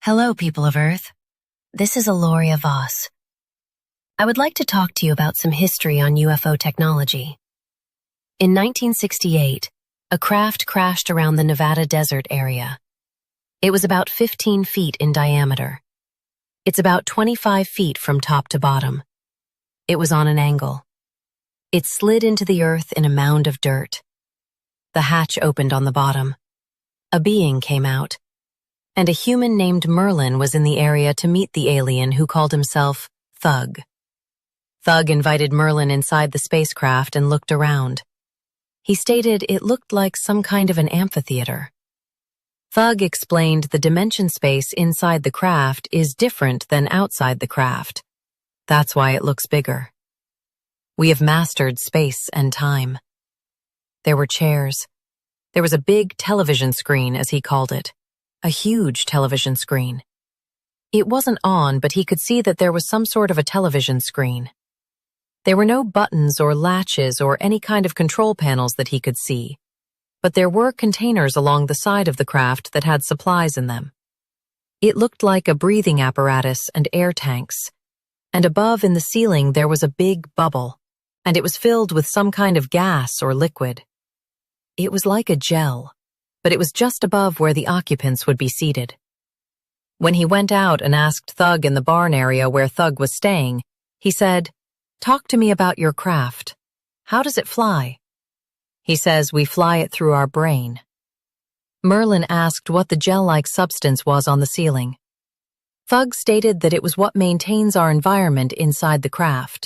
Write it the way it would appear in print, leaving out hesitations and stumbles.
Hello, people of Earth. This is Aloria Voss. I would like to talk to you about some history on UFO technology. In 1968, a craft crashed around the Nevada desert area. It was about 15 feet in diameter. It's about 25 feet from top to bottom. It was on an angle. It slid into the earth in a mound of dirt. The hatch opened on the bottom. A being came out, and a human named Merlin was in the area to meet the alien who called himself Thug. Thug invited Merlin inside the spacecraft and looked around. He stated it looked like some kind of an amphitheater. Thug explained the dimension space inside the craft is different than outside the craft. That's why it looks bigger. We have mastered space and time. There were chairs. There was a big television screen, as he called it. A huge television screen. It wasn't on, but he could see that there was some sort of a television screen. There were no buttons or latches or any kind of control panels that he could see, but there were containers along the side of the craft that had supplies in them. It looked like a breathing apparatus and air tanks, and above in the ceiling there was a big bubble, and it was filled with some kind of gas or liquid. It was like a gel, but it was just above where the occupants would be seated. When he went out and asked Thug in the barn area where Thug was staying, he said, "Talk to me about your craft. How does it fly?" He says, "We fly it through our brain." Merlin asked what the gel-like substance was on the ceiling. Thug stated that it was what maintains our environment inside the craft.